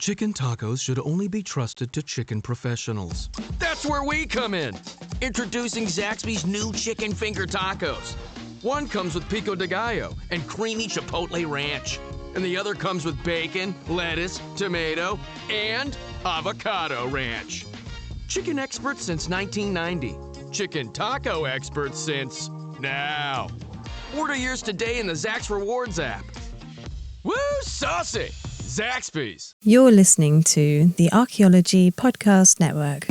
Chicken tacos should only be trusted to chicken professionals. That's where we come in. Introducing Zaxby's new chicken finger tacos. One comes with pico de gallo and creamy chipotle ranch. And the other comes with bacon, lettuce, tomato, and avocado ranch. Chicken experts since 1990. Chicken taco experts since now. Order yours today in the Zax Rewards app. Woo, saucy! Zaxby's. You're listening to the Archaeology Podcast Network.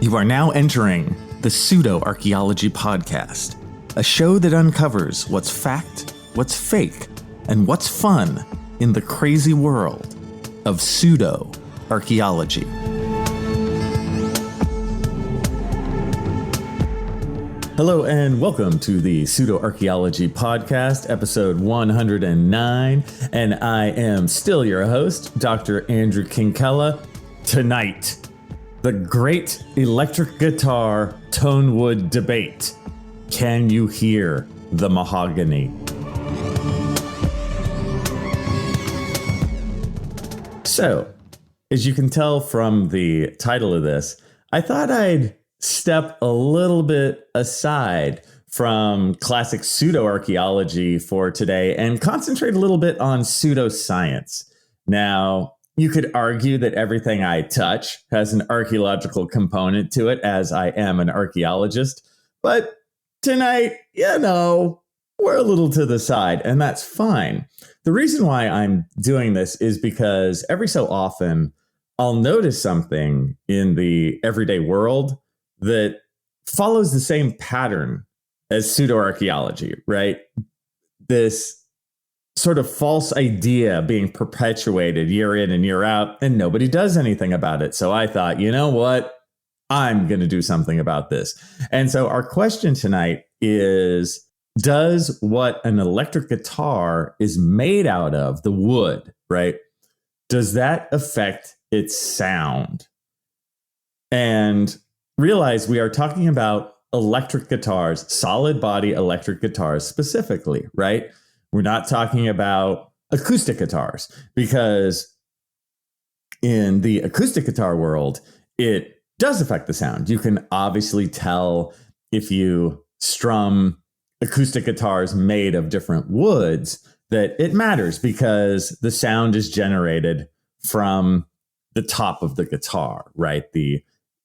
You are now entering the Pseudoarchaeology Podcast, a show that uncovers what's fact, what's fake, and what's fun in the crazy world of pseudoarchaeology. Hello and welcome to the Pseudoarchaeology Podcast, episode 109, and I am still your host, Dr. Andrew Kinkella. Tonight, the great electric guitar Tonewood debate. Can you hear the mahogany? So, as you can tell from the title of this, I thought I'd step a little bit aside from classic pseudoarchaeology for today and concentrate a little bit on pseudoscience. Now, you could argue that everything I touch has an archaeological component to it, as I am an archaeologist. But tonight, we're a little to the side, and that's fine. The reason why I'm doing this is because every so often I'll notice something in the everyday world that follows the same pattern as pseudoarchaeology, right? This sort of false idea being perpetuated year in and year out, and nobody does anything about it. So I thought, you know what? I'm going to do something about this. And so our question tonight is, does what an electric guitar is made out of, the wood, right? Does that affect its sound? And realize we are talking about electric guitars, solid body electric guitars specifically, right? We're not talking about acoustic guitars, because in the acoustic guitar world, it does affect the sound. You can obviously tell if you strum acoustic guitars made of different woods that it matters, because the sound is generated from the top of the guitar, right?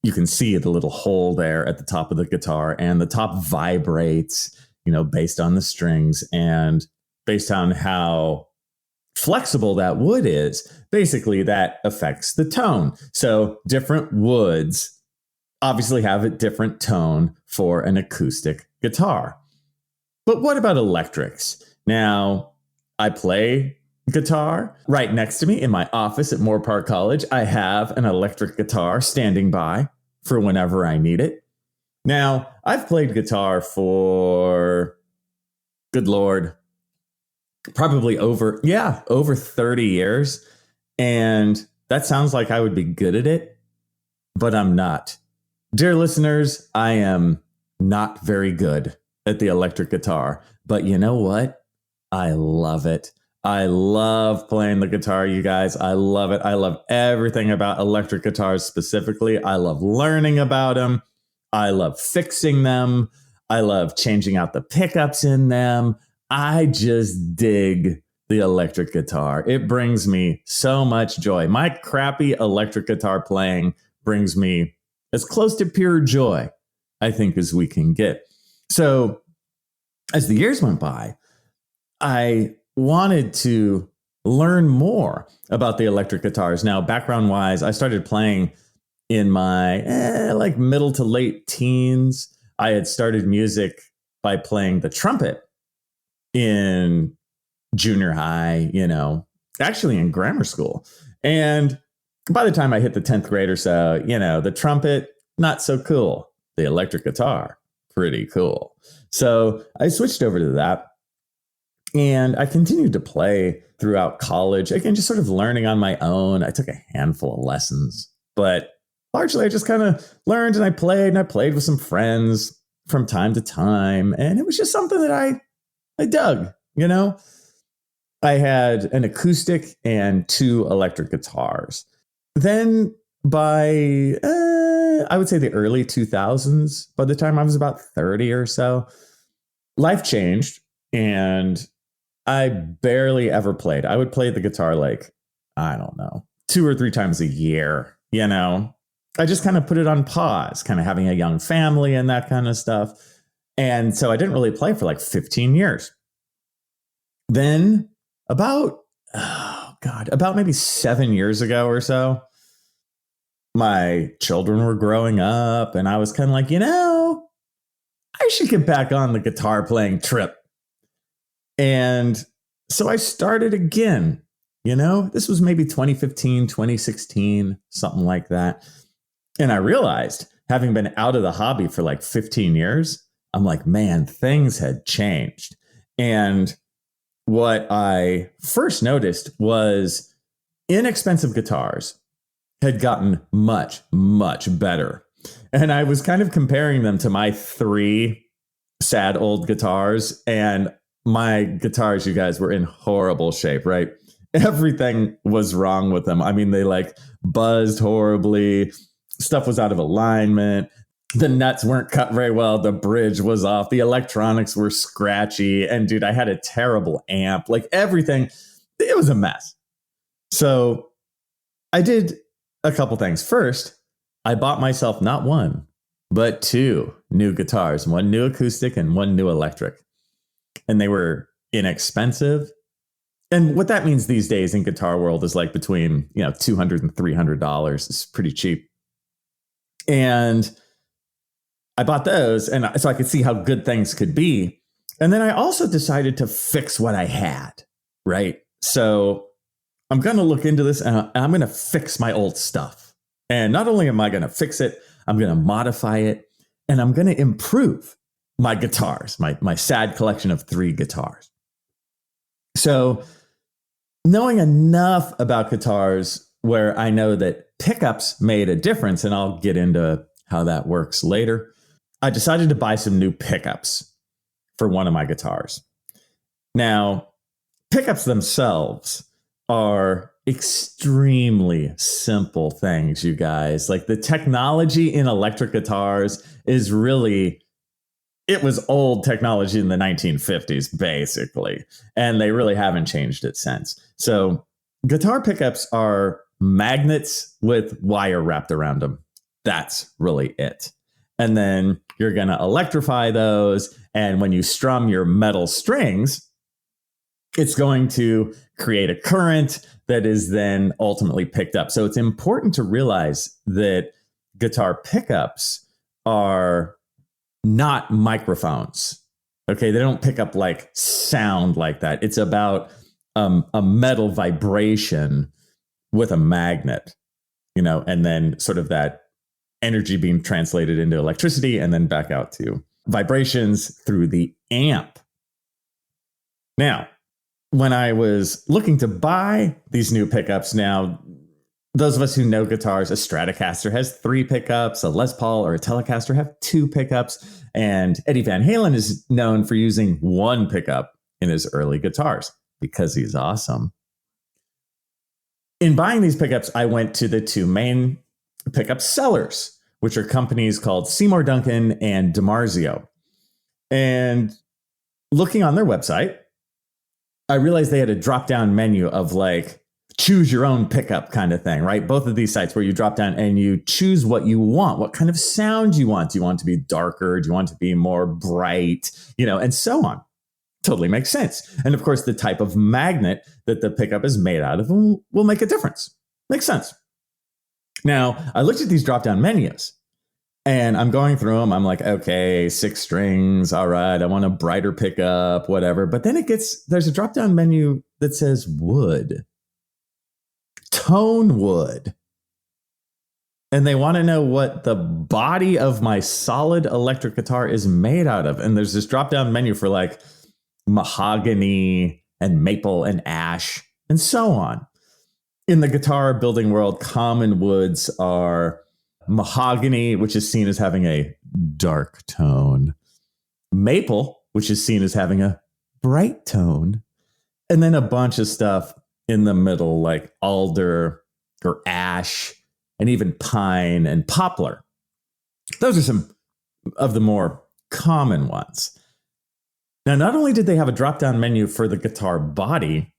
You can see the little hole there at the top of the guitar, and the top vibrates, based on the strings and based on how flexible that wood is. Basically, that affects the tone. So different woods obviously have a different tone for an acoustic guitar. But what about electrics? Now, I play guitar. Right next to me in my office at Moore Park College, I have an electric guitar standing by for whenever I need it. Now, I've played guitar for, good Lord, probably over 30 years. And that sounds like I would be good at it, but I'm not. Dear listeners, I am not very good at the electric guitar, but you know what? I love it. I love playing the guitar, you guys. I love it. I love everything about electric guitars specifically. I love learning about them. I love fixing them. I love changing out the pickups in them. I just dig the electric guitar. It brings me so much joy. My crappy electric guitar playing brings me as close to pure joy, I think, as we can get. So as the years went by, I wanted to learn more about the electric guitars. Now, background wise, I started playing in my middle to late teens. I had started music by playing the trumpet in junior high, actually in grammar school. And by the time I hit the 10th grade or so, the trumpet, not so cool. The electric guitar, pretty cool. So I switched over to that. And I continued to play throughout college. Again, just sort of learning on my own. I took a handful of lessons, but largely I just kind of learned, and I played with some friends from time to time. And it was just something that I dug, I had an acoustic and 2 electric guitars. Then by, I would say the early 2000s, by the time I was about 30 or so, life changed and I barely ever played. I would play the guitar like, I don't know, 2 or 3 times a year, you know? I just kind of put it on pause, kind of having a young family and that kind of stuff. And so I didn't really play for like 15 years. Then about maybe 7 years ago or so, my children were growing up and I was kind of like, I should get back on the guitar playing trip. And so I started again, this was maybe 2015, 2016, something like that. And I realized, having been out of the hobby for like 15 years, I'm like, man, things had changed. And what I first noticed was inexpensive guitars had gotten much, much better. And I was kind of comparing them to my 3 sad old guitars. And my guitars, you guys, were in horrible shape, right? Everything was wrong with them. I mean, they like buzzed horribly. Stuff was out of alignment. The nuts weren't cut very well. The bridge was off. The electronics were scratchy. And dude, I had a terrible amp. Like everything, it was a mess. So I did a couple things. First, I bought myself not 1, but 2 new guitars, 1 new acoustic and 1 new electric. And they were inexpensive. And what that means these days in guitar world is like between, $200 and $300. It's pretty cheap. And I bought those and so I could see how good things could be. And then I also decided to fix what I had, right? So I'm going to look into this and I'm going to fix my old stuff. And not only am I going to fix it, I'm going to modify it and I'm going to improve my guitars, my sad collection of 3 guitars. So knowing enough about guitars where I know that pickups made a difference, and I'll get into how that works later, I decided to buy some new pickups for one of my guitars. Now, pickups themselves are extremely simple things, you guys. Like the technology in electric guitars is really, it was old technology in the 1950s, basically. And they really haven't changed it since. So guitar pickups are magnets with wire wrapped around them. That's really it. And then you're going to electrify those. And when you strum your metal strings, it's going to create a current that is then ultimately picked up. So it's important to realize that guitar pickups are not microphones. Okay, they don't pick up like sound like that. It's about a metal vibration with a magnet, and then sort of that energy being translated into electricity and then back out to vibrations through the amp. Now, when I was looking to buy these new pickups, now, those of us who know guitars, a Stratocaster has 3 pickups, a Les Paul or a Telecaster have 2 pickups, and Eddie Van Halen is known for using 1 pickup in his early guitars because he's awesome. In buying these pickups, I went to the 2 main pickup sellers, which are companies called Seymour Duncan and DiMarzio. And looking on their website, I realized they had a drop-down menu of like choose your own pickup kind of thing, right? Both of these sites where you drop down and you choose what you want, what kind of sound you want. Do you want it to be darker? Do you want it to be more bright? And so on. Totally makes sense. And of course, the type of magnet that the pickup is made out of will make a difference. Makes sense. Now, I looked at these drop-down menus and I'm going through them. I'm like, okay, 6 strings. All right. I want a brighter pickup, whatever. But then there's a drop-down menu that says wood. Tonewood. And they want to know what the body of my solid electric guitar is made out of. And there's this drop-down menu for like mahogany and maple and ash and so on. In the guitar building world, common woods are mahogany, which is seen as having a dark tone, maple, which is seen as having a bright tone, And then a bunch of stuff in the middle, like alder or ash, and even pine and poplar. Those are some of the more common ones. Now, not only did they have a drop-down menu for the guitar body,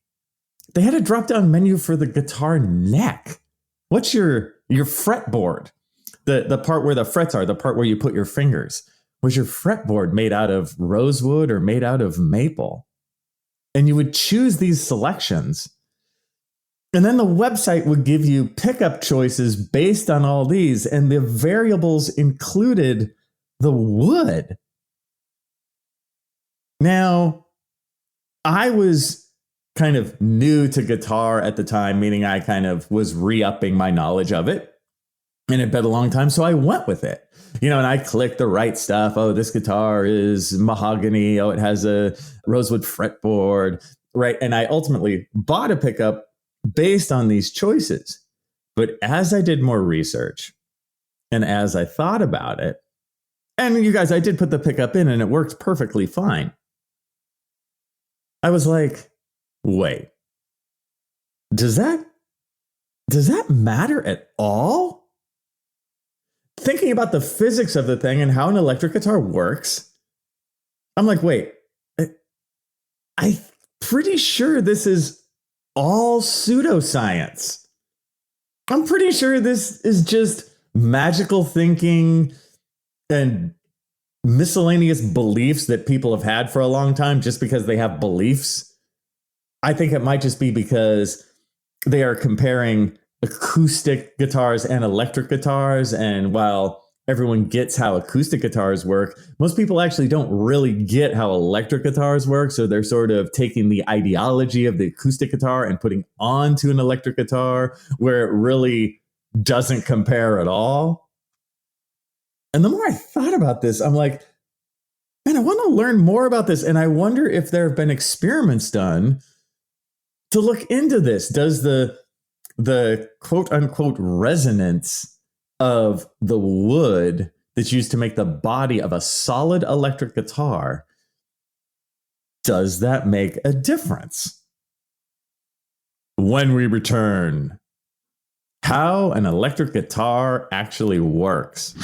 they had a drop-down menu for the guitar neck. What's your fretboard? The part where the frets are, the part where you put your fingers. Was your fretboard made out of rosewood or made out of maple? And you would choose these selections. And then the website would give you pickup choices based on all these. And the variables included the wood. Now, I was kind of new to guitar at the time, meaning I kind of was re-upping my knowledge of it. And it been a long time, so I went with it. And I clicked the right stuff. Oh, this guitar is mahogany. Oh, it has a rosewood fretboard, right? And I ultimately bought a pickup based on these choices. But as I did more research and as I thought about it, and you guys, I did put the pickup in and it worked perfectly fine. I was like, wait, does that matter at all? Thinking about the physics of the thing and how an electric guitar works, I'm like, wait, I'm pretty sure this is all pseudoscience. I'm pretty sure this is just magical thinking and miscellaneous beliefs that people have had for a long time just because they have beliefs. I think it might just be because they are comparing acoustic guitars and electric guitars. And while everyone gets how acoustic guitars work, most people actually don't really get how electric guitars work. So they're sort of taking the ideology of the acoustic guitar and putting onto an electric guitar where it really doesn't compare at all. And the more I thought about this, I'm like, man, I want to learn more about this. And I wonder if there have been experiments done to look into this. Does the quote unquote resonance of the wood that's used to make the body of a solid electric guitar, does that make a difference? When we return, how an electric guitar actually works.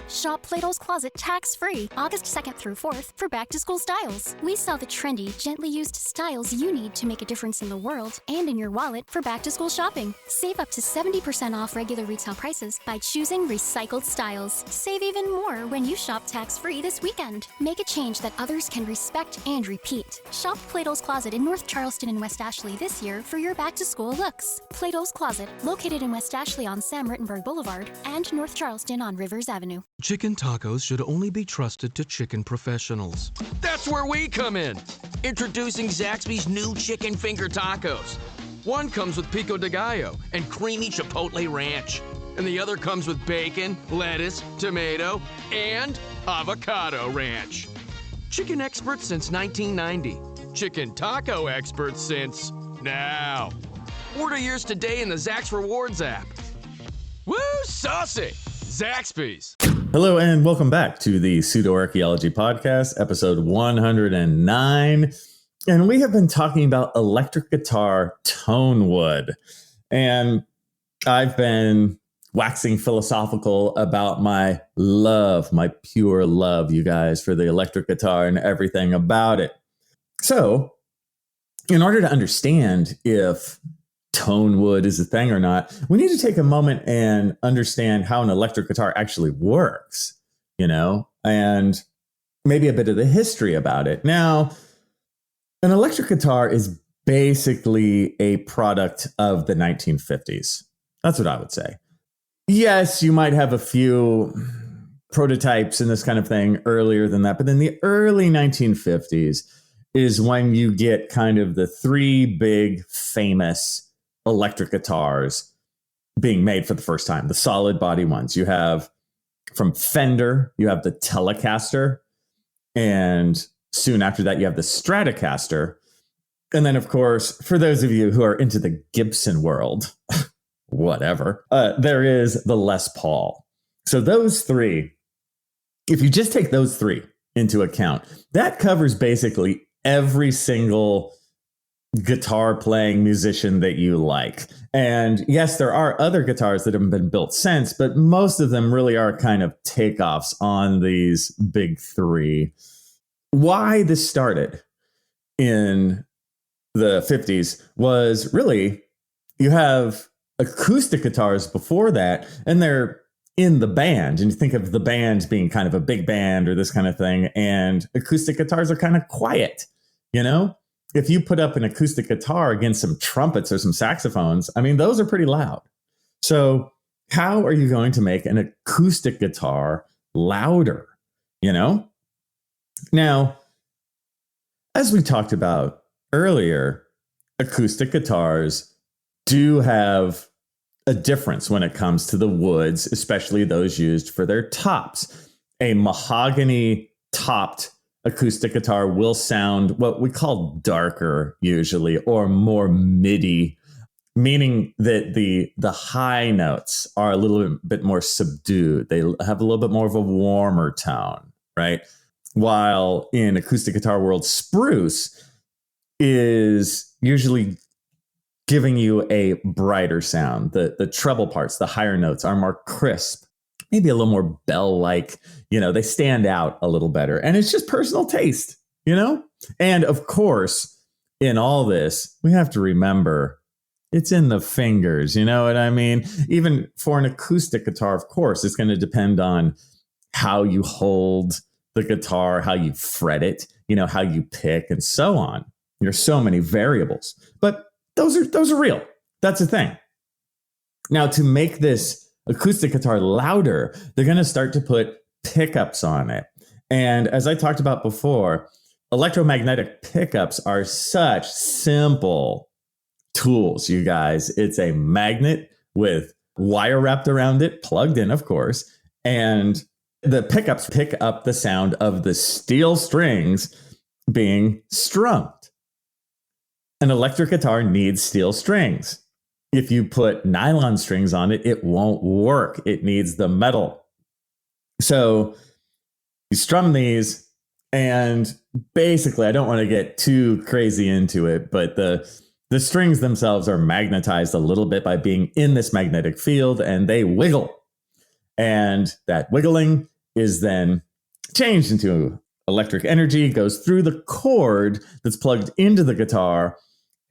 Shop Plato's Closet tax-free August 2nd through 4th for back-to-school styles. We sell the trendy, gently used styles you need to make a difference in the world and in your wallet for back-to-school shopping. Save up to 70% off regular retail prices by choosing recycled styles. Save even more when you shop tax-free this weekend. Make a change that others can respect and repeat. Shop Plato's Closet in North Charleston and West Ashley this year for your back-to-school looks. Plato's Closet, located in West Ashley on Sam Rittenberg Boulevard and North Charleston on Rivers Avenue. Chicken tacos should only be trusted to chicken professionals. That's where we come in. Introducing Zaxby's new chicken finger tacos. One comes with pico de gallo and creamy chipotle ranch. And the other comes with bacon, lettuce, tomato, and avocado ranch. Chicken experts since 1990. Chicken taco experts since now. Order yours today in the Zax Rewards app. Woo, saucy! Zaxby's. Hello and welcome back to the Pseudoarchaeology Podcast, episode 109. And we have been talking about electric guitar Tonewood. And I've been waxing philosophical about my love, my pure love, you guys, for the electric guitar and everything about it. So, in order to understand if Tonewood is a thing or not, we need to take a moment and understand how an electric guitar actually works, and maybe a bit of the history about it. Now, an electric guitar is basically a product of the 1950s. That's what I would say. Yes, you might have a few prototypes and this kind of thing earlier than that, but in the early 1950s is when you get kind of the three big famous electric guitars being made for the first time, the solid body ones. You have from Fender, you have the Telecaster, and soon after that, you have the Stratocaster. And then, of course, for those of you who are into the Gibson world, whatever, there is the Les Paul. So those three, if you just take those three into account, that covers basically every single guitar playing musician that you like. And yes, there are other guitars that have been built since, but most of them really are kind of takeoffs on these big three. Why this started in the 50s was really, you have acoustic guitars before that, and they're in the band. And you think of the band being kind of a big band or this kind of thing. And acoustic guitars are kind of quiet, you know? If you put up an acoustic guitar against some trumpets or some saxophones, I mean, those are pretty loud. So how are you going to make an acoustic guitar louder, you know? Now, as we talked about earlier, acoustic guitars do have a difference when it comes to the woods, especially those used for their tops. A mahogany topped acoustic guitar will sound what we call darker usually, or more MIDI, meaning that the high notes are a little bit more subdued. They have a little bit more of a warmer tone, right? While in acoustic guitar world, spruce is usually giving you a brighter sound. The treble parts, the higher notes are more crisp, maybe a little more bell-like, you know, they stand out a little better. And it's just personal taste, you know? And of course, in all this, we have to remember it's in the fingers, you know what I mean? Even for an acoustic guitar, of course, it's going to depend on how you hold the guitar, how you fret it, you know, how you pick, and so on. There's so many variables, but those are real. That's the thing. Now, to make this acoustic guitar louder, they're going to start to put pickups on it. And as I talked about before, electromagnetic pickups are such simple tools, you guys. It's a magnet with wire wrapped around it, plugged in, of course. And the pickups pick up the sound of the steel strings being strummed. An electric guitar needs steel strings. If you put nylon strings on it, it won't work. It needs the metal. So you strum these, and basically, I don't want to get too crazy into it, but the strings themselves are magnetized a little bit by being in this magnetic field, and they wiggle. And that wiggling is then changed into electric energy, goes through the cord that's plugged into the guitar,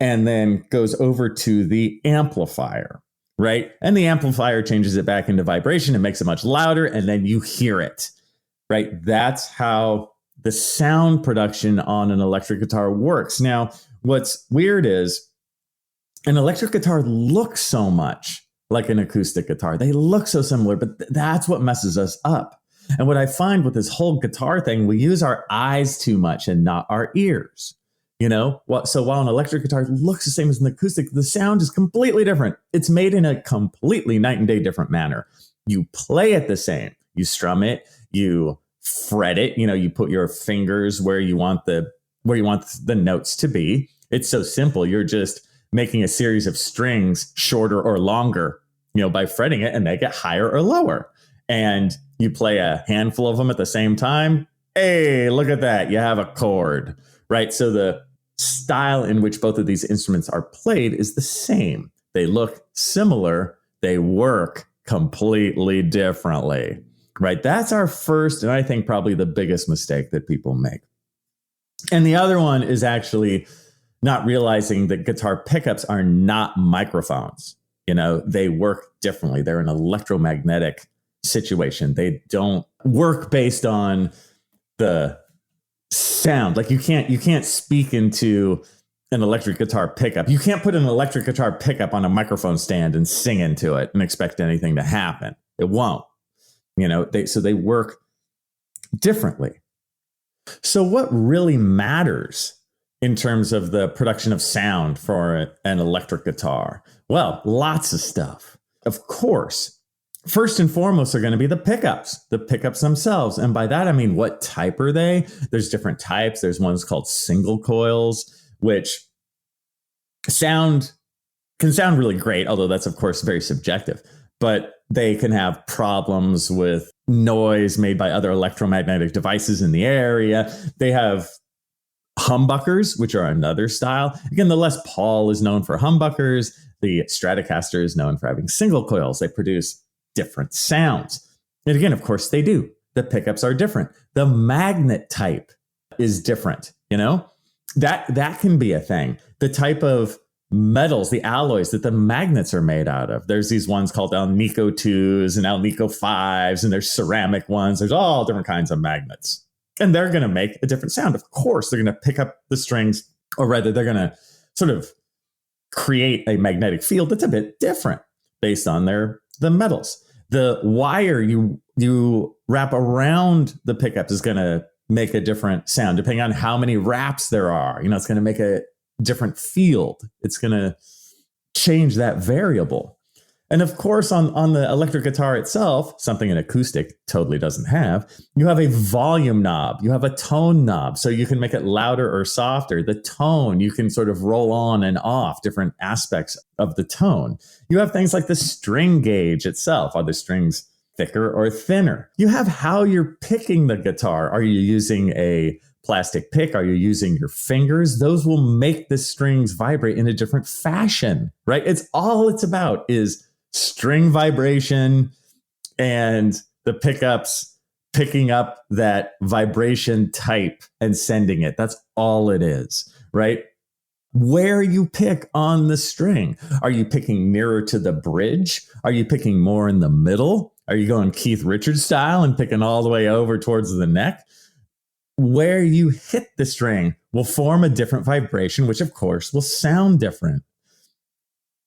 and then goes over to the amplifier, right? And the amplifier changes it back into vibration and makes it much louder, and then you hear it, right? That's how the sound production on an electric guitar works. Now, what's weird is an electric guitar looks so much like an acoustic guitar. They look so similar, but that's what messes us up. And what I find with this whole guitar thing, we use our eyes too much and not our ears. You know, so while an electric guitar looks the same as an acoustic, the sound is completely different. It's made in a completely night and day different manner. You play it the same. You strum it, you fret it, you know, you put your fingers where you want the notes to be. It's so simple. You're just making a series of strings shorter or longer, you know, by fretting it, and they get higher or lower. And you play a handful of them at the same time. Hey, look at that. You have a chord. Right. So the style in which both of these instruments are played is the same. They look similar. They work completely differently. Right. That's our first, and I think probably the biggest mistake that people make. And the other one is actually not realizing that guitar pickups are not microphones. You know, they work differently. They're an electromagnetic situation. They don't work based on the sound. Like you can't speak into an electric guitar pickup. You can't put an electric guitar pickup on a microphone stand and sing into it and expect anything to happen. It won't. You know, they work differently. So what really matters in terms of the production of sound for an electric guitar? Well, lots of stuff. Of course, first and foremost are going to be the pickups themselves. And by that, I mean, what type are they? There's different types. There's ones called single coils, which can sound really great, although that's, of course, very subjective. But they can have problems with noise made by other electromagnetic devices in the area. They have humbuckers, which are another style. Again, the Les Paul is known for humbuckers. The Stratocaster is known for having single coils. They produce different sounds. And again, of course, they do. The pickups are different. The magnet type is different, you know? That can be a thing. The type of metals, the alloys that the magnets are made out of. There's these ones called Alnico 2s and Alnico 5s, and there's ceramic ones. There's all different kinds of magnets. And they're going to make a different sound. Of course, they're going to pick up the strings, or rather, they're going to sort of create a magnetic field that's a bit different based on the metals. The wire you wrap around the pickups is going to make a different sound depending on how many wraps there are. You know, it's going to make a different field. It's going to change that variable. And of course, on the electric guitar itself, something an acoustic totally doesn't have, you have a volume knob, you have a tone knob, so you can make it louder or softer. The tone, you can sort of roll on and off different aspects of the tone. You have things like the string gauge itself. Are the strings thicker or thinner? You have how you're picking the guitar. Are you using a plastic pick? Are you using your fingers? Those will make the strings vibrate in a different fashion, right? It's about is string vibration and the pickups picking up that vibration type and sending it. That's all it is, right? Where you pick on the string. Are you picking nearer to the bridge? Are you picking more in the middle? Are you going Keith Richards style and picking all the way over towards the neck? Where you hit the string will form a different vibration, which of course will sound different.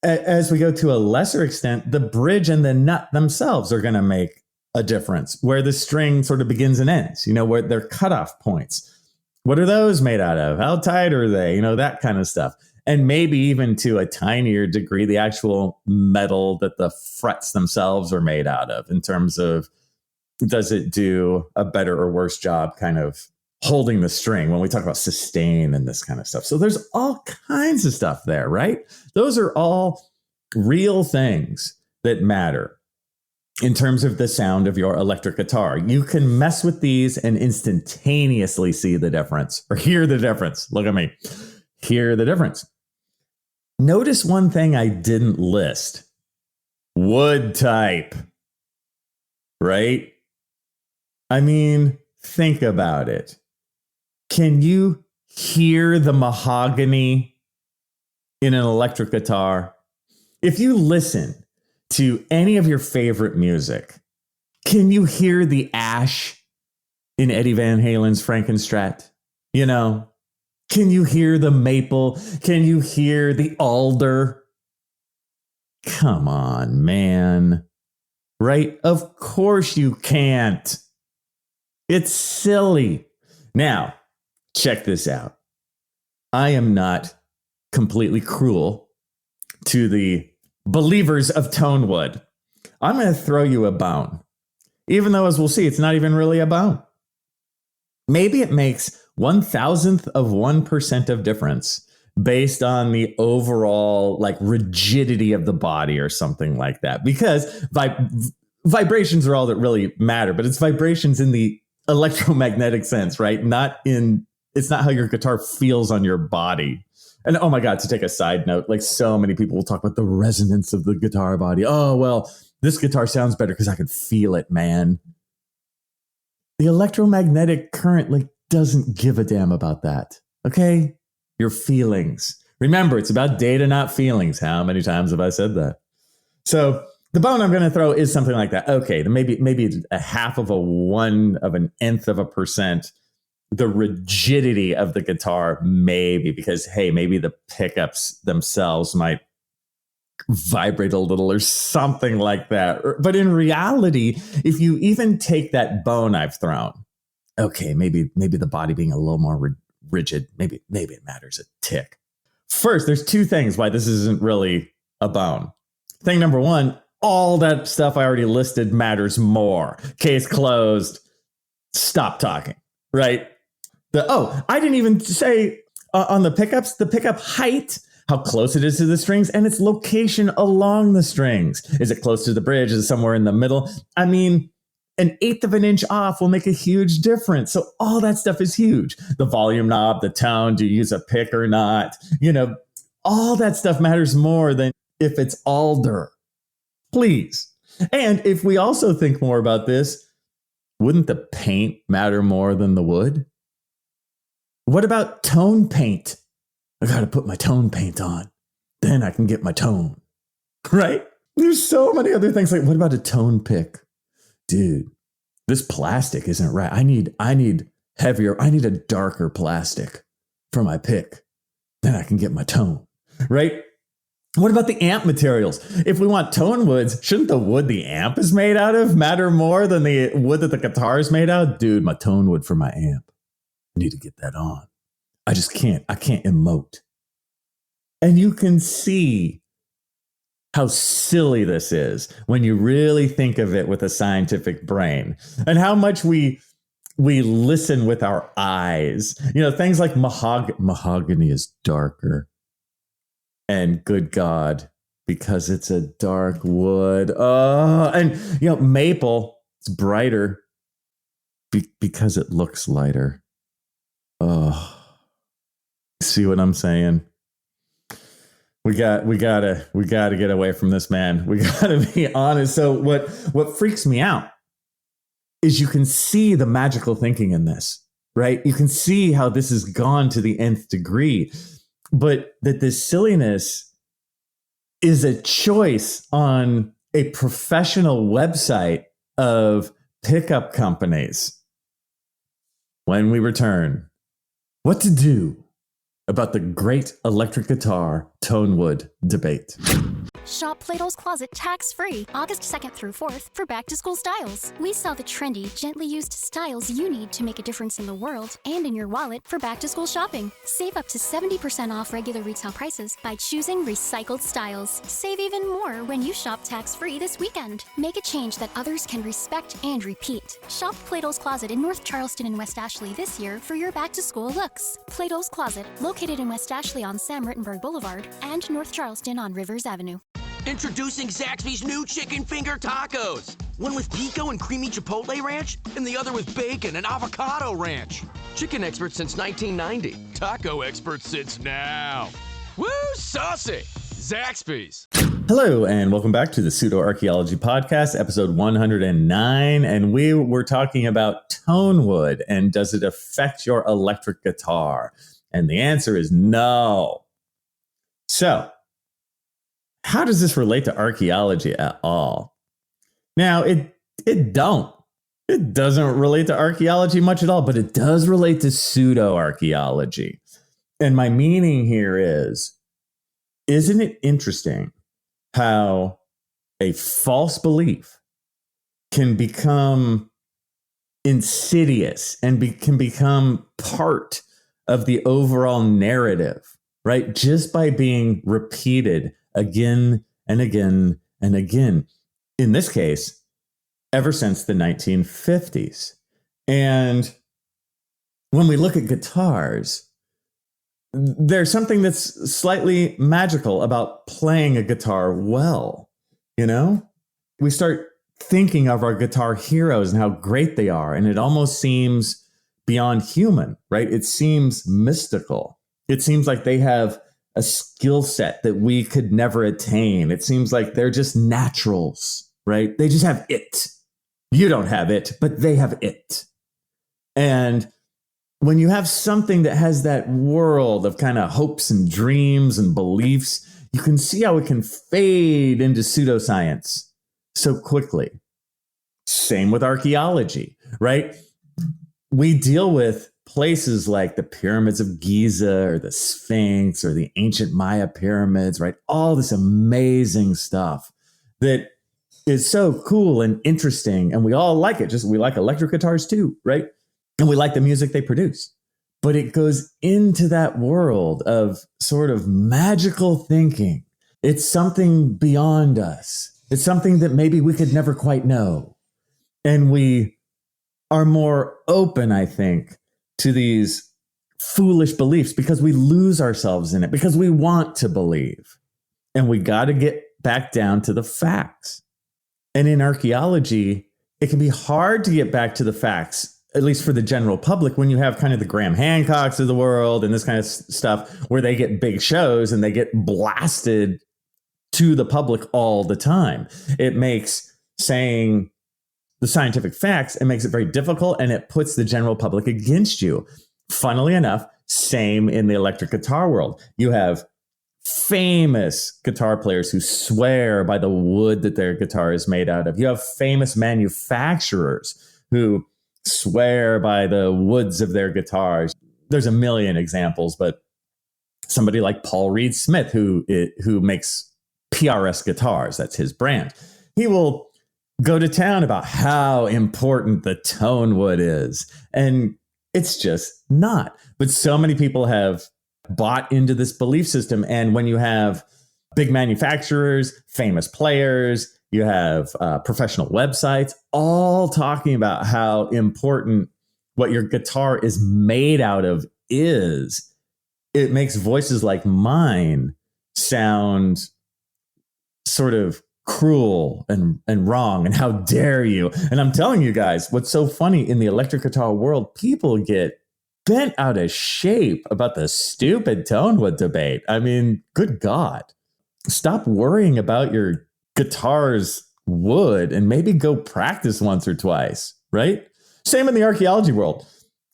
As we go to a lesser extent, the bridge and the nut themselves are going to make a difference, where the string sort of begins and ends, you know, where they're cutoff points. What are those made out of? How tight are they? You know, that kind of stuff. And maybe even to a tinier degree, the actual metal that the frets themselves are made out of, in terms of, does it do a better or worse job kind of holding the string when we talk about sustain and this kind of stuff. So there's all kinds of stuff there, right? Those are all real things that matter in terms of the sound of your electric guitar. You can mess with these and instantaneously see the difference, or hear the difference. Look at me. Hear the difference. Notice one thing I didn't list. Wood type. Right? I mean, think about it. Can you hear the mahogany in an electric guitar? If you listen to any of your favorite music, can you hear the ash in Eddie Van Halen's Frankenstrat? You know, can you hear the maple? Can you hear the alder? Come on, man. Right? Of course you can't. It's silly. Now, check this out. I am not completely cruel to the believers of Tonewood. I'm going to throw you a bone. Even though, as we'll see, it's not even really a bone. Maybe it makes 1,000% of difference based on the overall like rigidity of the body or something like that. Because vibrations are all that really matter, but it's vibrations in the electromagnetic sense, right? It's not how your guitar feels on your body. And oh my God, to take a side note, like so many people will talk about the resonance of the guitar body. Oh, well, this guitar sounds better because I can feel it, man. The electromagnetic current like doesn't give a damn about that. Okay? Your feelings. Remember, it's about data, not feelings. How many times have I said that? So the bone I'm going to throw is something like that. Okay, maybe a half of an nth of a percent. The rigidity of the guitar, maybe, because, hey, maybe the pickups themselves might vibrate a little or something like that. But in reality, if you even take that bone I've thrown, okay, maybe the body being a little more rigid, maybe it matters a tick. First, there's two things why this isn't really a bone. Thing number one, all that stuff I already listed matters more. Case closed. Stop talking, right? I didn't even say on the pickups, the pickup height, how close it is to the strings, and its location along the strings. Is it close to the bridge? Is it somewhere in the middle? I mean, an eighth of an inch off will make a huge difference. So all that stuff is huge. The volume knob, the tone, do you use a pick or not? All that stuff matters more than if it's alder. Please. And if we also think more about this, wouldn't the paint matter more than the wood? What about tone paint? I got to put my tone paint on. Then I can get my tone. Right? There's so many other things. Like, what about a tone pick? Dude, this plastic isn't right. I need heavier. I need a darker plastic for my pick. Then I can get my tone. Right? What about the amp materials? If we want tone woods, shouldn't the wood the amp is made out of matter more than the wood that the guitar is made out of? Dude, my tone wood for my amp. I need to get that on. I just can't. I can't emote. And you can see how silly this is when you really think of it with a scientific brain, and how much we listen with our eyes. Things like mahogany is darker. And good God, because it's a dark wood. And maple, it's brighter because it looks lighter. See what I'm saying? We gotta get away from this, man. We gotta be honest. So what freaks me out is you can see the magical thinking in this, right? You can see how this has gone to the nth degree. But that this silliness is a choice on a professional website of pickup companies. When we return, what to do about the great electric guitar Tonewood debate. Shop Plato's Closet tax-free August 2nd through 4th for back-to-school styles. We sell the trendy, gently used styles you need to make a difference in the world and in your wallet for back-to-school shopping. Save up to 70% off regular retail prices by choosing recycled styles. Save even more when you shop tax-free this weekend. Make a change that others can respect and repeat. Shop Plato's Closet in North Charleston and West Ashley this year for your back-to-school looks. Plato's Closet, located in West Ashley on Sam Rittenberg Boulevard and North Charleston on Rivers Avenue. Introducing Zaxby's new chicken finger tacos. One with pico and creamy chipotle ranch, and the other with bacon and avocado ranch. Chicken expert since 1990. Taco expert since now. Woo, saucy! Zaxby's. Hello, and welcome back to the Pseudoarchaeology Podcast, episode 109. And we were talking about Tonewood, and does it affect your electric guitar? And the answer is no. So, how does this relate to archaeology at all? Now, it doesn't relate to archaeology much at all, but it does relate to pseudoarchaeology. And my meaning here is, isn't it interesting how a false belief can become insidious and can become part of the overall narrative, right? Just by being repeated again and again and again. In this case, ever since the 1950s. And when we look at guitars, there's something that's slightly magical about playing a guitar well. We start thinking of our guitar heroes and how great they are, and it almost seems beyond human, right? It seems mystical. It seems like they have a skill set that we could never attain. It seems like they're just naturals, right? They just have it. You don't have it, but they have it. And when you have something that has that world of kind of hopes and dreams and beliefs, you can see how it can fade into pseudoscience so quickly. Same with archaeology, right? We deal with places like the pyramids of Giza or the Sphinx or the ancient Maya pyramids, right? All this amazing stuff that is so cool and interesting. And we all like it. We like electric guitars too, right? And we like the music they produce. But it goes into that world of sort of magical thinking. It's something beyond us. It's something that maybe we could never quite know. And we are more open, I think, to these foolish beliefs because we lose ourselves in it, because we want to believe. And we got to get back down to the facts. And in archaeology, it can be hard to get back to the facts, at least for the general public, when you have kind of the Graham Hancocks of the world and this kind of stuff where they get big shows and they get blasted to the public all the time. It makes saying the scientific facts, it makes it very difficult, and it puts the general public against you. Funnily enough, same in the electric guitar world. You have famous guitar players who swear by the wood that their guitar is made out of. You have famous manufacturers who swear by the woods of their guitars. There's a million examples, but somebody like Paul Reed Smith, who makes PRS guitars, that's his brand, he will go to town about how important the Tonewood is. And it's just not. But so many people have bought into this belief system. And when you have big manufacturers, famous players, you have professional websites, all talking about how important what your guitar is made out of is, it makes voices like mine sound sort of cruel and wrong, and how dare you. And I'm telling you guys, what's so funny in the electric guitar world, people get bent out of shape about the stupid Tonewood debate. I mean, good God, stop worrying about your guitar's wood and maybe go practice once or twice, right? Same in the archaeology world.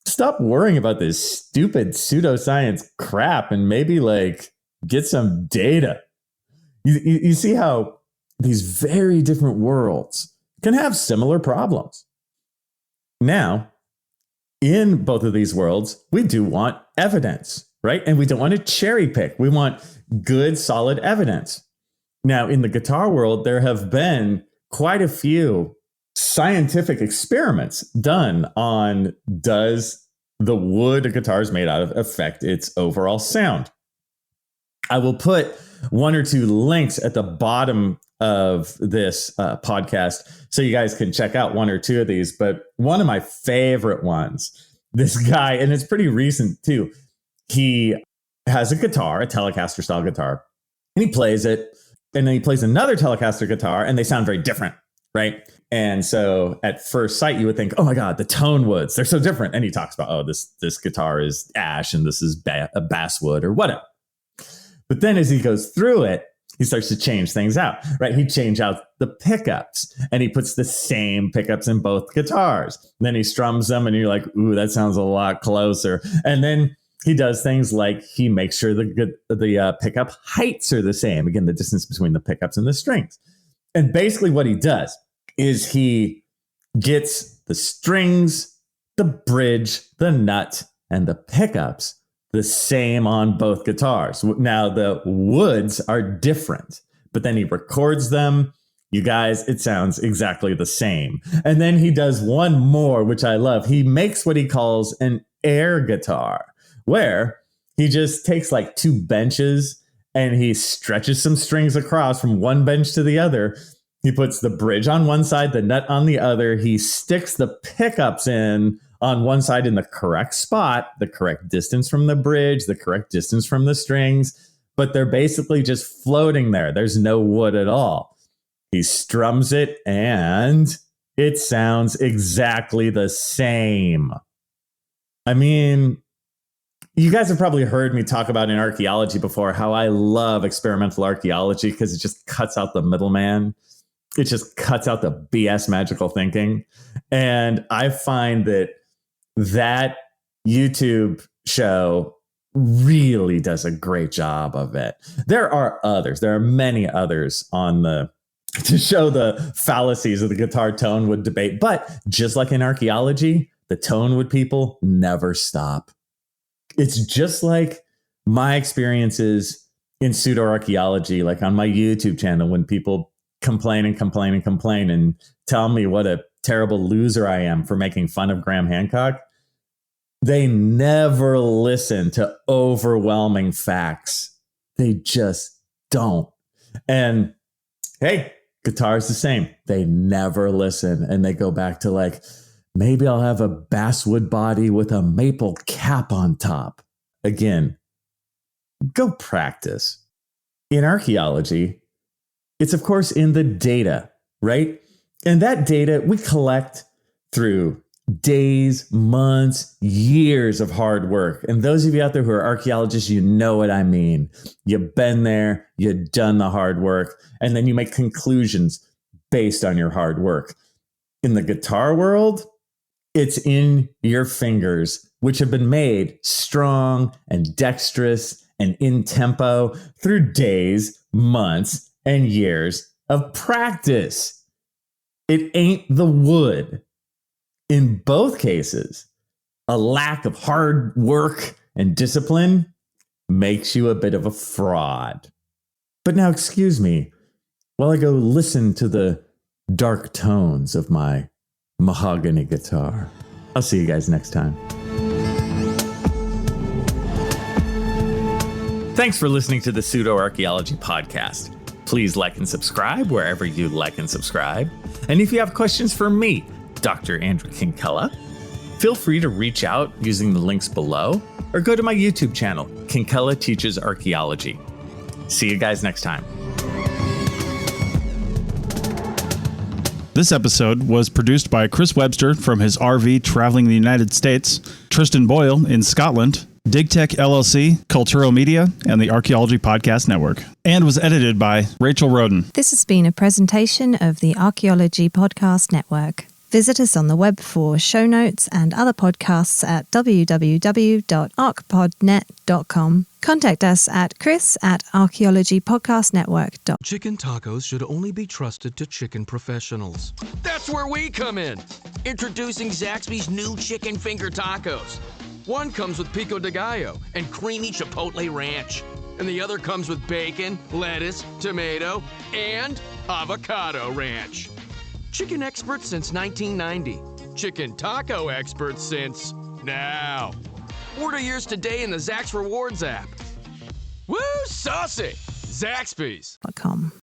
Stop worrying about this stupid pseudoscience crap and maybe like get some data. You see how these very different worlds can have similar problems. Now, in both of these worlds, we do want evidence, right? And we don't want to cherry pick. We want good, solid evidence. Now, in the guitar world, there have been quite a few scientific experiments done on, does the wood a guitar is made out of affect its overall sound? I will put one or two links at the bottom of this podcast so you guys can check out one or two of these. But one of my favorite ones, this guy, and it's pretty recent too, he has a guitar, a Telecaster style guitar, and he plays it, and then he plays another Telecaster guitar, and they sound very different, right? And so at first sight, you would think, oh my God, the Tonewoods, they're so different. And he talks about, oh, this guitar is ash and this is a basswood or whatever. But then as he goes through it, he starts to change things out, right? He changes out the pickups, and he puts the same pickups in both guitars. And then he strums them, and you're like, ooh, that sounds a lot closer. And then he does things like he makes sure the pickup heights are the same. Again, the distance between the pickups and the strings. And basically what he does is he gets the strings, the bridge, the nut, and the pickups the same on both guitars. Now, the woods are different, but then he records them. You guys, it sounds exactly the same. And then he does one more, which I love. He makes what he calls an air guitar, where he just takes like two benches and he stretches some strings across from one bench to the other. He puts the bridge on one side, the nut on the other. He sticks the pickups in on one side in the correct spot, the correct distance from the bridge, the correct distance from the strings, but they're basically just floating there. There's no wood at all. He strums it and it sounds exactly the same. I mean, you guys have probably heard me talk about in archaeology before how I love experimental archaeology because it just cuts out the middleman. It just cuts out the BS magical thinking. And I find that YouTube show really does a great job of it. There are others. There are many others to show the fallacies of the guitar Tonewood debate. But just like in archaeology, the Tonewood people never stop. It's just like my experiences in pseudoarchaeology, like on my YouTube channel, when people complain and tell me what a terrible loser I am for making fun of Graham Hancock. They never listen to overwhelming facts. They just don't. And hey, guitar's the same. They never listen. And they go back to like, maybe I'll have a basswood body with a maple cap on top. Again, go practice. In archaeology, it's of course in the data, right? And that data we collect through days, months, years of hard work. And those of you out there who are archaeologists, you know what I mean. You've been there, you've done the hard work, and then you make conclusions based on your hard work. In the guitar world, it's in your fingers, which have been made strong and dexterous and in tempo through days, months, and years of practice. It ain't the wood. In both cases, a lack of hard work and discipline makes you a bit of a fraud. But now, excuse me, while I go listen to the dark tones of my mahogany guitar. I'll see you guys next time. Thanks for listening to the Pseudoarchaeology podcast. Please like and subscribe wherever you like and subscribe. And if you have questions for me, Dr. Andrew Kinkella, feel free to reach out using the links below or go to my YouTube channel, Kinkella Teaches Archaeology. See you guys next time. This episode was produced by Chris Webster from his RV traveling the United States, Tristan Boyle in Scotland, DigTech LLC, Culturo Media, and the Archaeology Podcast Network, and was edited by Rachel Roden. This has been a presentation of the Archaeology Podcast Network. Visit us on the web for show notes and other podcasts at www.archpodnet.com. Contact us at chris@archaeologypodcastnetwork.com. Chicken tacos should only be trusted to chicken professionals. That's where we come in. Introducing Zaxby's new chicken finger tacos. One comes with pico de gallo and creamy chipotle ranch. And the other comes with bacon, lettuce, tomato, and avocado ranch. Chicken experts since 1990. Chicken taco experts since now. Order yours today in the Zax Rewards app. Woo, saucy! Zaxby's.